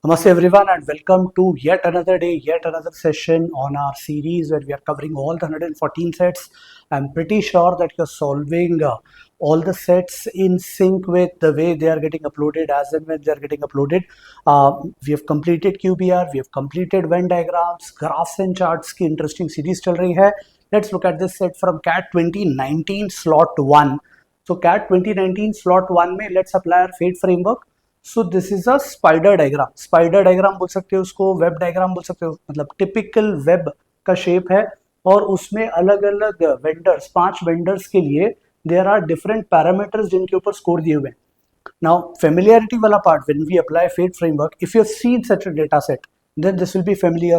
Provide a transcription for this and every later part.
Namaste everyone and welcome to yet another day, yet another session on our series where we are covering all the 114 sets. I'm pretty sure that you're solving all the sets in sync with the way they are getting uploaded as and when they are getting uploaded. We have completed QBR, we have completed Venn diagrams, graphs and charts की interesting series चल रही है. Let's look at this set from CAT 2019 slot 1. So CAT 2019 slot 1 में let's apply our fate framework. So this is a spider diagram बोल सकते हो उसको, web diagram बोल सकते हो, मतलब टिपिकल वेब का शेप है और उसमें अलग अलग वेंडर्स, 5 वेंडर्स के लिए देयर आर डिफरेंट पैरामीटर्स जिनके ऊपर स्कोर दिए हुए हैं. नाउ फेमिलियरिटी वाला पार्ट, when we apply fate framework, if you have seen such a data set then this will be familiar.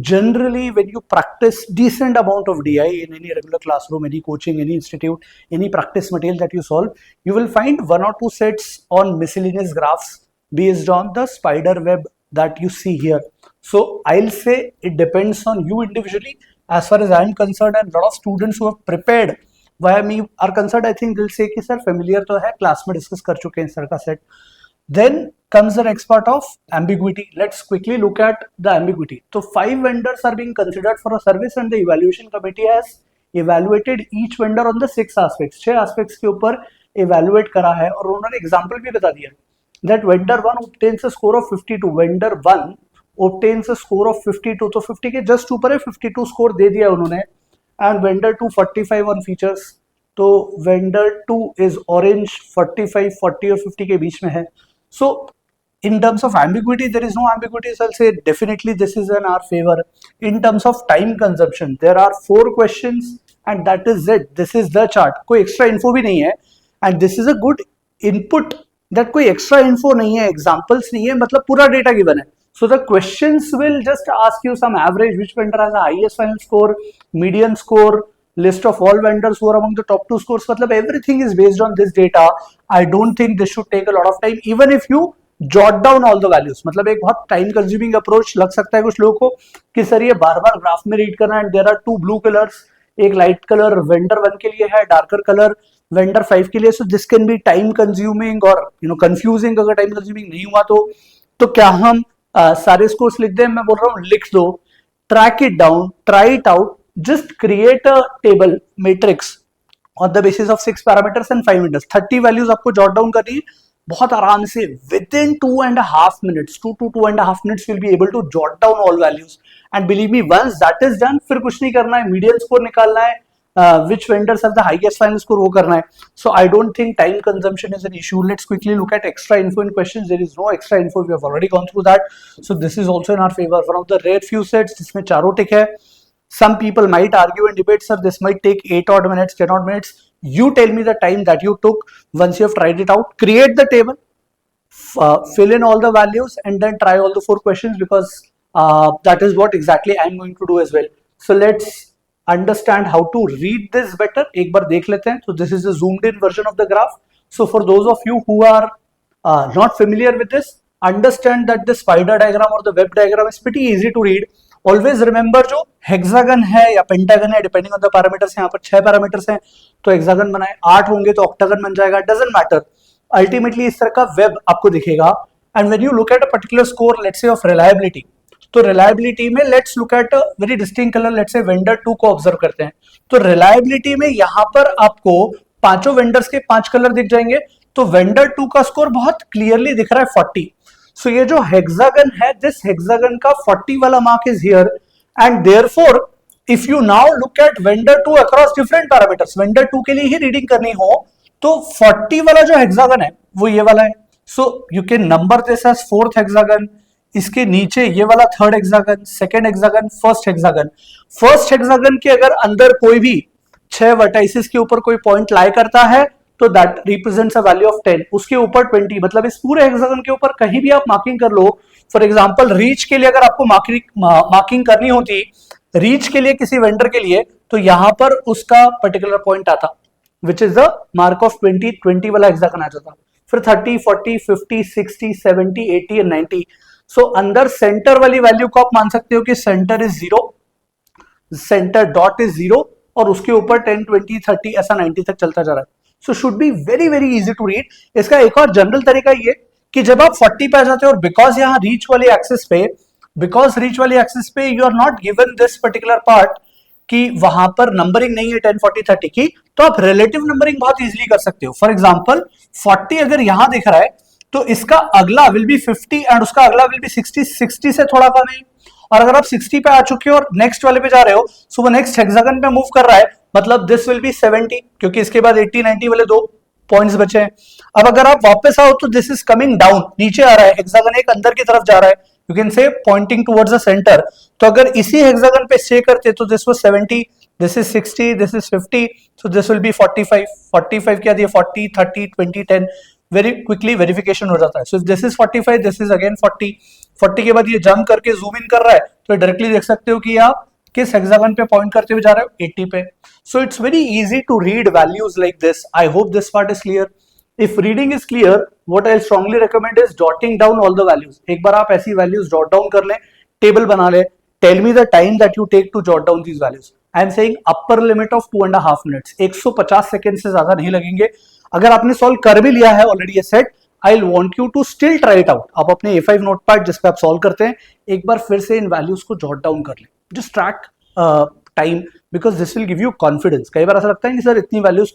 Generally when you practice decent amount of DI in any regular classroom, any coaching, any institute, any practice material that you solve, you will find one or two sets on miscellaneous graphs based on the spider web that you see here. So I'll say it depends on you individually. As far as I am concerned and lot of students who have prepared via me are concerned, I think they'll say कि sir familiar तो है, class में discuss कर चुके हैं sir का set. Then comes the next part of ambiguity. Let's quickly look at the ambiguity. So 5 vendors are being considered for a service and the evaluation committee has evaluated each vendor on the 6 aspects. 6 aspects के ऊपर evaluate करा है और उन्होंने example भी बता दिया that vendor 1 obtains a score of 52. vendor 1 obtains a score of 52. तो 50 के just ऊपर है 52 score दे दिया उन्होंने. And vendor 2 45 on features. तो vendor 2 is orange, 45, 40 और 50 के बीच में है. So in terms of ambiguity, there is no ambiguity. So I'll say definitely this is in our favor. In terms of time consumption, there are 4 questions and that is it. This is the chart. कोई extra info भी नहीं है and this is a good input that कोई extra info नहीं है, examples नहीं है, मतलब पूरा data given है. So the questions will just ask you some average, which vendor has the highest final score, median score, list of all vendors who are among the top 2 scores. मतलब everything is based on this data. I don't think this should take a lot of time, even if you jot down all the values. मतलब एक बहुत time consuming approach लग सकता है कुछ लोगों को कि सर ये बार बार ग्राफ में रीड करना है. there are 2 blue colors, एक लाइट कलर vendor 1 के लिए है, डार्कर कलर vendor 5 के लिए. so this can be time consuming और confusing. अगर time consuming नहीं हुआ तो क्या हम सारे स्कोर्स लिख दें? मैं बोल रहा हूँ लिख दो, track it down, try it out. Just create a table matrix on the basis of 6 parameters and 5 vendors. 30 values आपको jot down करनी है बहुत आराम से. Within 2.5 minutes, 2 to 2.5 minutes, you'll be able to jot down all values. And believe me, once that is done, फिर कुछ नहीं करना है, median score निकालना है, which vendors have the highest final score वो करना है. So I don't think time consumption is an issue. Let's quickly look at extra info in questions. There is no extra info. We have already gone through that. So this is also in our favor. One of the rare few sets जिसमें चारों टिक है. Some people might argue and debate, sir, this might take 8 odd minutes, 10 odd minutes. You tell me the time that you took once you have tried it out. Create the table, fill in all the values and then try all the 4 questions because that is what exactly I am going to do as well. So let's understand how to read this better. एक बार देख लेते हैं. So this is a zoomed in version of the graph. So for those of you who are not familiar with this, understand that the spider diagram or the web diagram is pretty easy to read. Always remember जो hexagon है या pentagon है, depending on the parameters, यहाँ पर 6 parameters हैं तो hexagon बनाए, 8 होंगे तो ऑक्टागन बन जाएगा. डजंट मैटर, अल्टीमेटली इस तरह का वेब आपको दिखेगा. And when you look at a particular score, let's say of reliability, तो रिलायबिलिटी में let's look at a very distinct colour. Let's say vendor 2 को ऑब्जर्व करते हैं. तो रिलायबिलिटी में यहाँ पर आपको पांचों वेंडर्स के 5 कलर दिख जाएंगे. तो वेंडर 2 का स्कोर बहुत क्लियरली दिख रहा है 40. So ये जो हेक्सागन है, this हेक्सागन का 40 वाला mark is here and therefore if you now look at vendor 2 across different parameters, vendor 2 के लिए ही रीडिंग करनी हो तो 40 वाला जो हेक्सागन है वो ये वाला है. So you can number this as 4th hexagon. इसके नीचे ये वाला 3rd hexagon, 2nd hexagon, 1st hexagon. 1st hexagon के अगर अंदर कोई भी 6 वर्टाइसिस के ऊपर कोई पॉइंट लाई करता है तो that represents a value of 10. उसके ऊपर 20, मतलब इस पूरे हेक्सागन के ऊपर कहीं भी आप मार्किंग कर लो. फॉर एग्जांपल रीच के लिए अगर आपको मार्किंग करनी होती, रीच के लिए किसी वेंडर के लिए, तो यहां पर उसका पर्टिकुलर पॉइंट आता विच इज द मार्क ऑफ 20 वाला हेक्सागन आ जाता. फिर 30, 40, 50, 60, 70, 80 एंड 90. सो अंदर सेंटर वाली वैल्यू को आप मान सकते हो कि centre is 0, centre dot is 0 और उसके ऊपर 10, 20, 30 ऐसा 90 तक चलता जा रहा है. So should be very very easy to read. इसका एक और जनरल तरीका ये कि जब आप 40 पे आ जाते हो और बिकॉज यहाँ रीच वाली एक्सिस पे you are not given this particular part कि वहां पर नंबरिंग नहीं है 10 40 30 की, तो आप रिलेटिव नंबरिंग बहुत इजीली कर सकते हो. फॉर एग्जांपल 40 अगर यहां दिख रहा है तो इसका अगला विल बी 50 एंड उसका अगला विल बी 60. 60 से थोड़ा कम है. और अगर आप 60 पे आ चुके हो और नेक्स्ट वाले पे जा रहे हो, सो वो नेक्स्ट हेक्सागन पे मूव कर रहा है, मतलब दिस विल बी 70, क्योंकि इसके बाद 80 90 वाले 2 पॉइंट्स बचे हैं. अब अगर आप वापस आओ तो दिस इज कमिंग डाउन, नीचे आ रहा है, हेक्सागन एक अंदर की तरफ जा रहा है, you can say pointing towards the centre. तो अगर इसी हेक्सागन पे स्टे करते तो this was 70, this is 60, this is 50, so this will be 45. 45 क्या दिया, 40 30 20 10, वेरी क्विकली वेरिफिकेशन हो जाता है. सो this is 45, this is again 40. 40 के बाद ये जंप करके जूम इन कर रहा है, तो डायरेक्टली देख सकते हो कि आप किस हेक्सागन पे पॉइंट करते हुए जा रहे हो, 80 पे. So it's very easy to read values like this. I hope this part is clear. If reading is clear, what I strongly recommend is jotting down all the values. एक बार आप ऐसी values jot down कर लें, table बना लें. Tell me the time that you take to jot down these values. I am saying upper limit of 2.5 minutes. 150 second से ज्यादा नहीं लगेंगे. अगर आपने सॉल्व कर भी लिया है ऑलरेडी ये set, I want you to still try it out. आप अपने A5 नोटपैड जिस पे आप सॉल्व करते हैं, एक बार फिर से इन वैल्यूज को जॉट डाउन कर लें. Just track time, because this will give you confidence. कई बार ऐसा लगता है कि सर इतनी वैल्यूज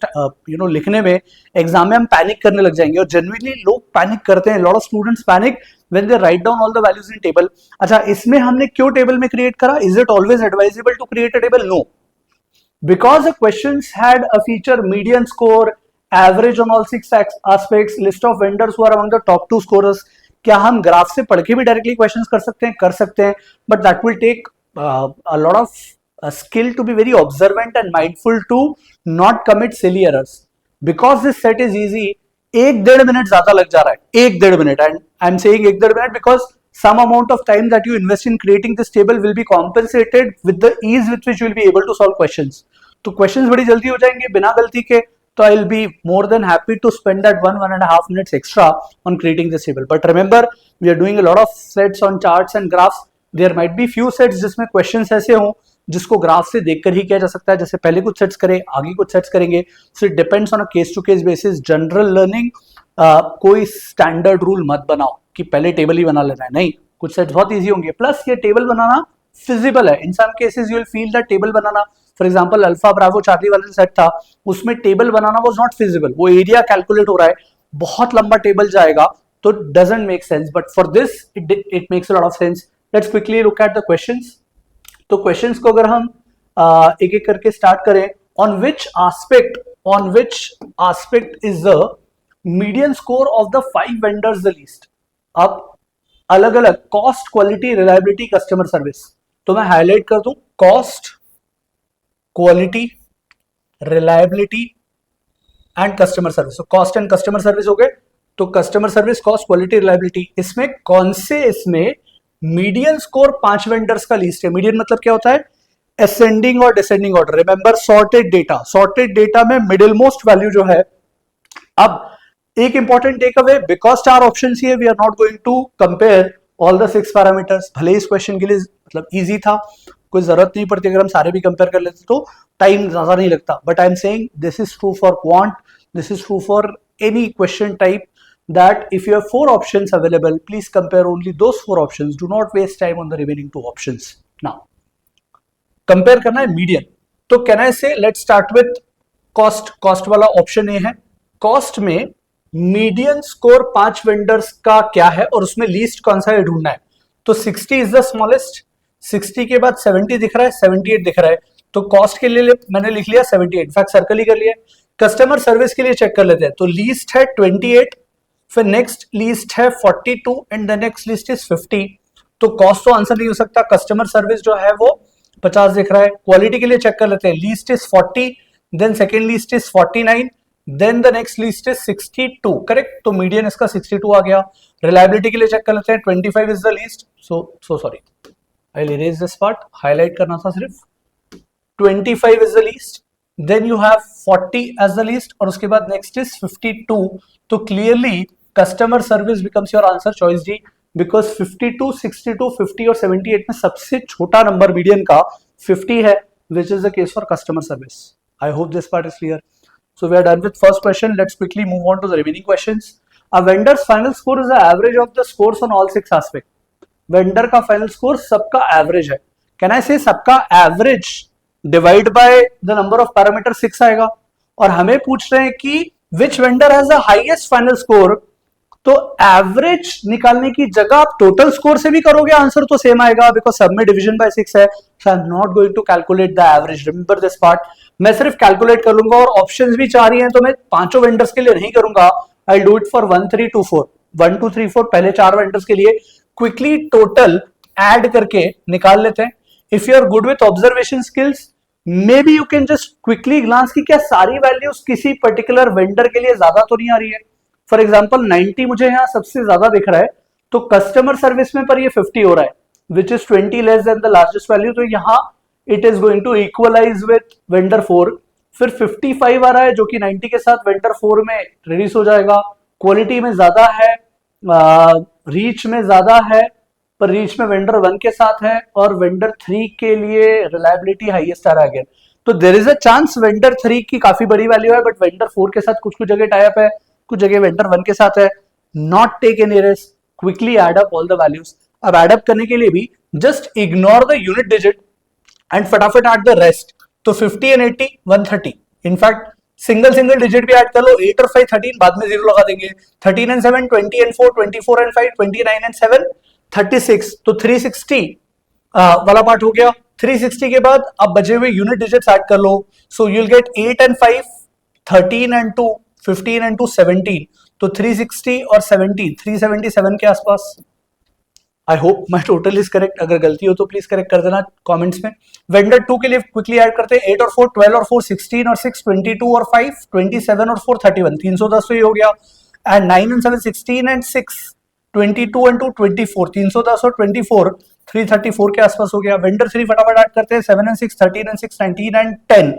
लिखने में, एग्जाम में हम पैनिक करने लग जाएंगे, और जनरली लोग पैनिक करते हैं. Lot of students panic when they write down all the values in table. अच्छा, इसमें हमने क्यों टेबल में क्रिएट करा? Is it always advisable to create a table? No, because the questions had a feature median score, average on all 6 aspects, list of vendors who are among the top 2 scorers. क्या हम graph से पढ़ के भी directly questions कर सकते हैं? कर सकते हैं, but that will take a lot of skill to be very observant and mindful to not commit silly errors. Because this set is easy, 1-1.5 minute ज्यादा लग जा रहा है, 1-1.5 minute. And I am saying 1-1.5 minute because some amount of time that you invest in creating this table will be compensated with the ease with which you will be able to solve questions. तो questions बड़ी जल्दी हो जाएंगे बिना गलती के. तो I will be more than happy to spend that 1-1.5 minutes extra on creating this table. But remember, we are doing a lot of sets on charts and graphs. There might be few sets जिसमें questions ऐसे हों जिसको graph से देखकर ही किया जा सकता है. जैसे पहले कुछ सेट्स करें, आगे कुछ सेट्स करेंगे. So it depends on a case to case basis. General learning कोई स्टैंडर्ड रूल मत बनाओ कि पहले टेबल ही बना लेना है. नहीं, कुछ सेट्स बहुत इजी होंगे. प्लस ये टेबल बनाना फिजिबल है. In some cases you will feel that table बनाना, for example alpha bravo Charlie वाला सेट था, उसमें टेबल बनाना वाज नॉट फिजिबल. वो एरिया कैलकुलेट हो रहा है, बहुत लंबा टेबल जाएगा, तो doesn't make sense. But for this it makes a lot of sense. Let's quickly look at the questions. तो क्वेश्चंस को अगर हम एक एक करके स्टार्ट करें, on which aspect is the median score of the 5 vendors the least. अब अलग अलग cost, quality, reliability, customer service. तो मैं हाईलाइट कर दूं cost, quality, reliability and customer service. तो कॉस्ट एंड कस्टमर सर्विस हो गए. तो customer service, cost, quality, reliability, इसमें कौन से, इसमें मीडियन स्कोर 5 वेंडर्स का लिस्ट है. मीडियन मतलब क्या होता है? असेंडिंग और descending order. Remember sorted data में मिडिल मोस्ट वैल्यू जो है. अब एक important take away, because 4 option ही है, we are not going to compare all the 6 parameters. भले इस क्वेश्चन के लिए मतलब इजी था, कोई जरूरत नहीं पड़ती, अगर हम सारे भी कंपेयर कर लेते तो टाइम ज्यादा नहीं लगता. But I am saying this is true for quant, this is true for any question type, that if you have 4 options available, please compare only those 4 options. Do not waste time on the remaining 2 options. Now, compare करना है median. तो can I say let's start with cost. Cost वाला option A है. Cost में median score 5 vendors का क्या है और उसमें least कौन सा है ढूंढना है. तो 60 is the smallest. 60 के बाद 70 दिख रहा है, 78 दिख रहा है. तो cost के लिए मैंने लिख लिया 78. इनफैक्ट सर्कल ही कर लिया. कस्टमर सर्विस के लिए चेक कर लेते हैं. तो लीस्ट है 28, फिर नेक्स्ट लिस्ट है 42 and the next list is 50. तो कॉस्ट तो आंसर नहीं हो सकता. कस्टमर सर्विस जो है वो 50 दिख रहा है. क्वालिटी के लिए चेक कर लेते हैं. Least is 40, then second list is 49, then the next list is 62. Correct. तो मीडियन इसका 62 आ गया. रिलायबिलिटी के लिए चेक कर लेते हैं. 25 is the least. So sorry, I will erase this part. Highlight करना था सिर्फ. 25 is the least, then you have 40 as the least, और उसके बाद नेक्स्ट इज 52. तो clearly customer service becomes your answer, choice D, because 52, 62, 50 और 78 में सबसे छोटा नंबर मीडियन का 50 है, which is the case for customer service. I hope this part is clear. So we are done with first question. Let's quickly move on to the remaining questions. A vendors final score is the average of the scores on all 6 aspect. Vendor का final score सबका average है। Can I say सबका average divide by the number of parameter 6 आएगा, और हमें पूछ रहे हैं कि which vendor has the highest final score. तो एवरेज निकालने की जगह आप टोटल स्कोर से भी करोगे, आंसर तो सेम आएगा, बिकॉज सब में डिवीजन बाय 6 है। So I am not going to calculate the average, remember this part. मैं सिर्फ कैलकुलेट कर लूंगा, और ऑप्शंस भी 4 ही हैं, तो मैं पांचों वेंडर्स के लिए नहीं करूंगा। आई डू इट फॉर 1 3 2 4 1 2 3 4 पहले 4 वेंडर्स के लिए क्विकली टोटल ऐड करके निकाल लेते हैं। If you are good with observation skills, maybe you can just quickly glance की क्या सारी वैल्यूज किसी पर्टिकुलर वेंडर के लिए ज्यादा तो नहीं आ रही है। फॉर एग्जाम्पल 90 मुझे यहाँ सबसे ज्यादा दिख रहा है, तो कस्टमर सर्विस में पर ये 50 हो रहा है, which is 20 less than the largest value, तो यहाँ it is going to equalize with vendor 4। फिर 55 आ रहा है जो कि 90 के साथ वेंडर 4 में रिड्यूस हो जाएगा। क्वालिटी में ज्यादा है, रीच में ज्यादा है, पर रीच में वेंडर 1 के साथ है, और वेंडर 3 के लिए रिलायबिलिटी हाईएस्ट आ रहा है। तो there is a chance vendor 3 की काफी बड़ी वैल्यू है, बट वेंडर 4 के साथ कुछ कुछ जगह टाई अप है, कुछ जगह वेंडर 1 के साथ है। Not take any risk, quickly add up all the values. अब एड अप करने के लिए भी just ignore the unit digit and फटाफट ऐड द रेस्ट। तो 50 and 80 130। In fact single single digit भी ऐड कर लो, 8 और 5 13, बाद में 0 लगा देंगे। 13 एंड 7 20 एंड 4 24 एंड 5 29 एंड 7 36। तो 360 वाला पार्ट हो गया। 360 के बाद अब बचे हुए यूनिट डिजिट्स ऐड कर लो। So you will get 8 and 5 13 and 2 15 and 2 17। तो 360 और 17 377 के आसपास। I hope my total is correct. अगर गलती हो तो प्लीज करेक्ट कर देना कमेंट्स में। वेंडर 2 के लिए क्विकली ऐड करते हैं। 8 और 4 12 और 4 16 और 6 22 और 5 27 और 4 31 310 तो ये हो गया। एंड 9 एंड 7 16 एंड 6 22 एंड 2 24 310 और 24 334 के आसपास हो गया। वेंडर 3 फटाफट ऐड करते हैं। 7 एंड 6 13 एंड 6 19 एंड 10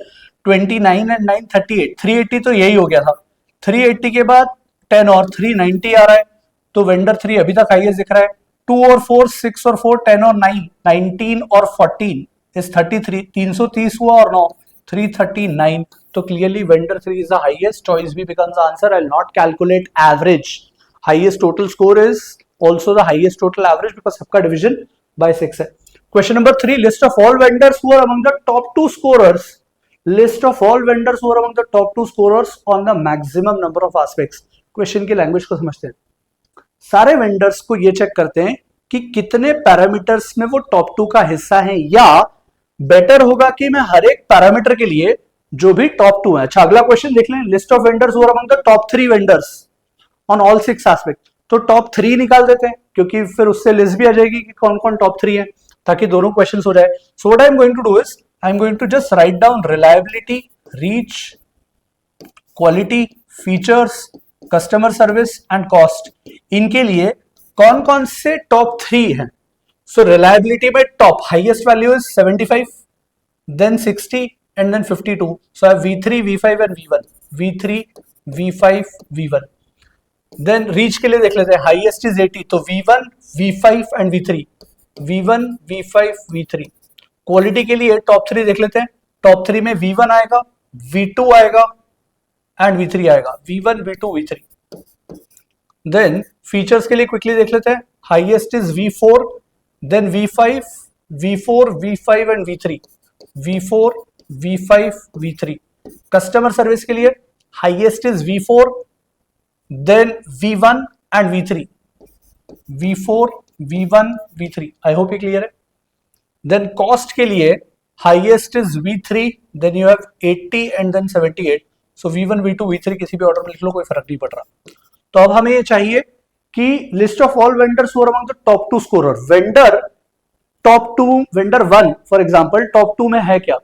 29 एंड 9 38 380 तो यही हो गया था। 380 के बाद 10 और 390 आ रहा है, तो वेंडर 3 अभी तक हाईएस्ट दिख रहा है। 2 और 4 6 और 4 10 और 9 19 और 14 इज 33 330 हुआ, और 9 339। तो clearly vendor 3 is the highest, choice भी becomes answer. I will not calculate average, highest total score is also the highest total average because सबका division by 6 है। Question number 3, list of all vendors who are among the top 2 scorers. List of all vendors who are among the top 2 scorers on the maximum number of aspects. Question की language को समझते हैं। सारे vendors को ये check करते हैं कि कितने पैरामीटर्स में वो टॉप 2 का हिस्सा है, या बेटर होगा कि मैं हर एक पैरामीटर के लिए जो भी टॉप 2 है। अच्छा, अगला क्वेश्चन देख लें। List of vendors who are among the top 3 vendors on all 6 aspect. तो टॉप 3 निकाल देते हैं, क्योंकि फिर उससे लिस्ट भी आ जाएगी कि कौन कौन टॉप 3 है, ताकि दोनों क्वेश्चंस हो जाए। So what I am going to do is I am going to just write down reliability, reach, quality, features, customer service and cost. इनके लिए कौन कौन से टॉप 3 हैं। सो रिलायबिलिटी में top highest value is 75, then 60 and then 52। So I have V3 V5 and V1, V3 V5 V1। Then reach के लिए देख लेते हैं, हाईएस्ट इज 80, तो V1 V5 and V3, V1 V5 V3। Quality के लिए top 3 देख लेते हैं। टॉप 3 में V1 आएगा, V2 आएगा एंड V3 आएगा, V1 V2 V3। Then features के लिए क्विकली देख लेते हैं। Highest is V4, then V5 V4 V5 and V3, V4 V5 V3। Customer service के लिए highest is V4, then V1 and V3, V4 V1 V3। I hope ये clear है। Then cost के लिए highest is V3, then you have 80 and then 78। So V1 V2 V3 किसी भी order में लिख लो, कोई फर्क नहीं पड़ रहा। तो अब हमें ये चाहिए कि list of all vendors who are among the top 2 scorer. Vendor top 2, vendor 1 for example top 2 में है क्या,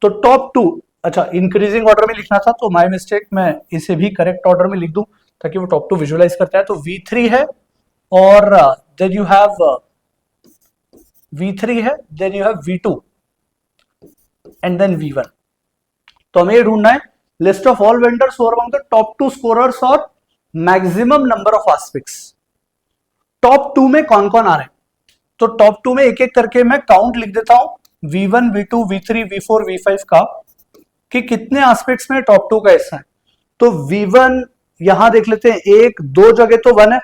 तो टॉप 2, अच्छा इंक्रीजिंग ऑर्डर में लिखना था, तो माय मिस्टेक, मैं इसे भी करेक्ट ऑर्डर में लिख दूं ताकि वो टॉप 2 विजुअलाइज करता है। तो V3 है, और देन यू हैव V3 है, then you have V2 and then V1। तो हमें ये ढूंढना है list of all vendors who are among the top 2 scorers और maximum number of aspects. Top 2 में कौन कौन आ रहे हैं, तो टॉप 2 में एक एक करके मैं काउंट लिख देता हूं, V1 V2 V3 V4 V5 का, कि कितने एस्पेक्ट्स में टॉप 2 का हिस्सा है। तो V1 यहां देख लेते हैं, एक दो जगह तो 1 है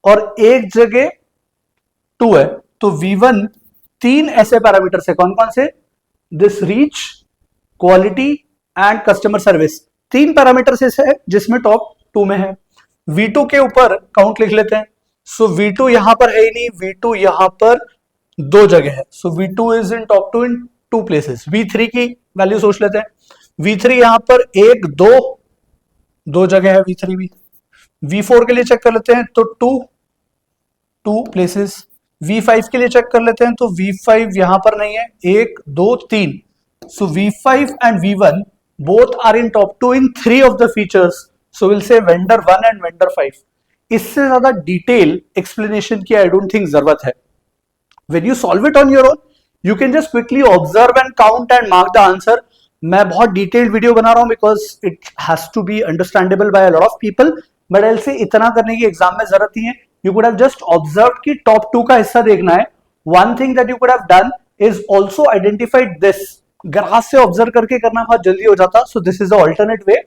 और एक जगह 2 है, तो V1 तीन ऐसे पैरामीटर है, कौन कौन से, this reach, quality and customer service, तीन पैरामीटर से है जिसमें टॉप 2 में है। V2 के ऊपर काउंट लिख लेते हैं, सो V2 यहां पर है ही नहीं, V2 यहां पर दो जगह है, सो V2 is in top 2 in 2 places. V3 की वैल्यू सोच लेते हैं, V3 यहां पर एक दो जगह है V3 भी। V4 के लिए चेक कर लेते हैं तो 2 प्लेसेस। V5 के लिए चेक कर लेते हैं तो V5 यहां पर नहीं है, 1 2 3, सो V5 and V1 both are in top 2 in 3 of the features, so we'll say vendor 1 and vendor 5। इससे ज्यादा डिटेल एक्सप्लेनेशन की आई डोंट थिंक जरूरत है। When you solve it on your own, you can just quickly observe and count and mark the answer। मैं बहुत detailed video बना रहा हूं because it has to be understandable by a lot of people, but I say इतना करने की exam में जरूरत नहीं है। You could have just observe कि टॉप 2 का हिस्सा देखना है। One thing that you could have done is also identified this, ग्रास से ऑब्जर्व करके करना बहुत जल्दी हो जाता। So this is the alternate way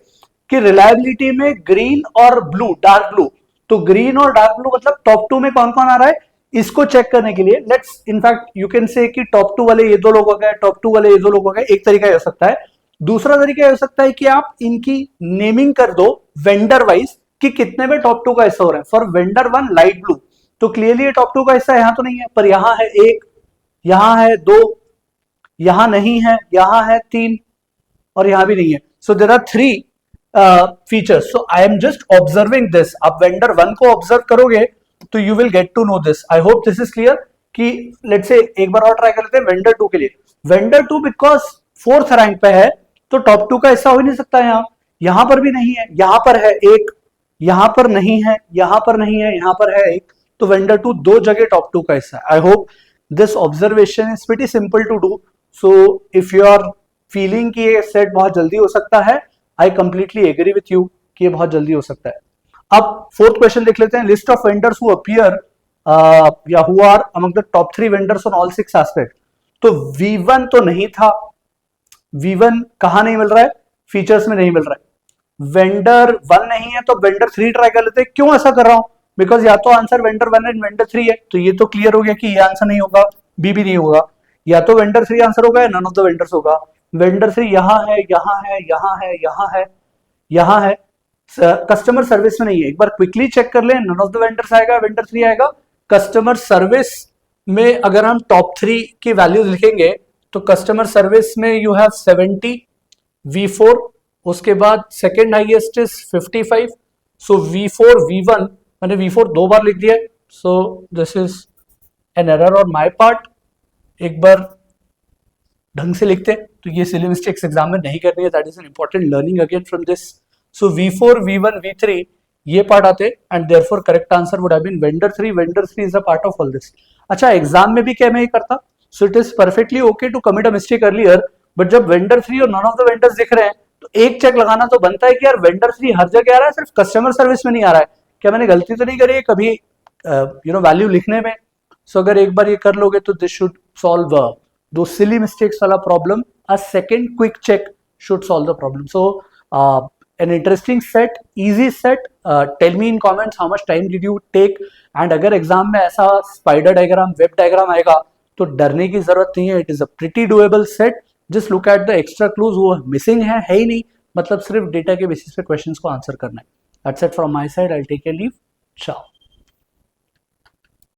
कि रिलायबिलिटी में ग्रीन और ब्लू, डार्क ब्लू, तो ग्रीन और डार्क ब्लू मतलब टॉप 2 में कौन कौन आ रहा है, इसको चेक करने के लिए let's in fact you can say कि टॉप 2 वाले ये दो लोग हो गए, टॉप 2 वाले ये दो लोग हो गए, एक तरीका हो सकता है। दूसरा तरीका हो सकता है कि आप इनकी नेमिंग कर दो वेंडर वाइज कि कितने में टॉप 2 का हिस्सा हो रहा है। फॉर वेंडर 1 लाइट ब्लू, तो क्लियरली ये टॉप 2 का हिस्सा यहां तो नहीं है, पर यहां है 1, यहां है 2, यहां नहीं है, यहां है 3 और यहां भी नहीं है। So there are 3 features. So I am just observing this. आप वेंडर 1 को ऑब्जर्व करोगे तो you will get to know this. I hope this is clear कि लेट्स से एक बार और ट्राई कर लेते हैं वेंडर 2 के लिए। वेंडर 2 बिकॉज 4th रैंक पे है तो टॉप 2 का हिस्सा हो ही नहीं सकता। यहां पर भी नहीं है, यहां पर है 1, यहां पर नहीं है, यहां पर नहीं है, यहां पर है 1, तो वेंडर 2 दो जगह टॉप 2 का हिस्सा है। I hope this observation is pretty simple to do. So if you are feeling कि ये सेट बहुत जल्दी हो सकता है, I completely agree with you कि ये बहुत जल्दी हो सकता है। अब 4th क्वेश्चन देख लेते हैं। List of vendors who appear या who are among the top 3 vendors on all 6 aspect. तो V1 तो नहीं था, V1 कहां नहीं मिल रहा है, फीचर्स में नहीं मिल रहा है। वेंडर 1 नहीं है तो वेंडर 3 ट्राई कर लेते हैं। क्यों ऐसा कर रहा हूं, बिकॉज या तो आंसर वेंडर 1 एंड वेंडर 3 है, तो ये तो क्लियर हो गया कि ये आंसर नहीं होगा, बी भी नहीं होगा। या तो वेंडर 3 आंसर होगा या नन ऑफ द वेंडर्स होगा। वेंडर 3 यहां है, यहां है, यहां है, यहां है, यहां है, कस्टमर सर्विस में नहीं है। एक बार क्विकली चेक कर ले, नन ऑफ द वेंडर्स आएगा, वेंडर 3 आएगा। कस्टमर सर्विस में अगर हम टॉप 3 की वैल्यूज लिखेंगे तो कस्टमर सर्विस में यू हैव 70 V4, उसके बाद second highest is 55। So V4 V1, मैंने V4 दो बार लिख दिया है, सो this is an error on my part. एक बार ढंग से लिखते हैं तो ये सिली मिस्टेक्स एग्जाम में नहीं करनी है, that is an important learning again from this. So V4 V1 V3 ये पार्ट आते and therefore correct answer would have been vendor 3। Vendor 3 is a part of all this. अच्छा, exam में भी क्या मैं ये करता, so it is perfectly okay to commit a mistake earlier, but जब वेंडर 3 और नन ऑफ द वेंडर्स दिख रहे हैं तो एक चेक लगाना तो बनता है कि यार वेंडर 3 हर जगह आ रहा है, सिर्फ कस्टमर सर्विस में नहीं आ रहा है, क्या मैंने गलती तो नहीं करी है कभी वैल्यू लिखने में। सो अगर एक बार ये कर लोगे तो दिस शुड सॉल्व दो सिली मिस्टेक्स वाला problem. A second quick check should solve the problem. So an interesting set, easy set. Tell me in comments how much time did you take, and अगर exam में ऐसा spider diagram, web diagram आएगा तो डरने की जरूरत नहीं है। It is a pretty doable set. Just look at the extra clues, वो मिसिंग है ही नहीं, मतलब सिर्फ डेटा के बेसिस पे क्वेश्चंस को आंसर करना है। That's it from my side. I take a leave. चाओ।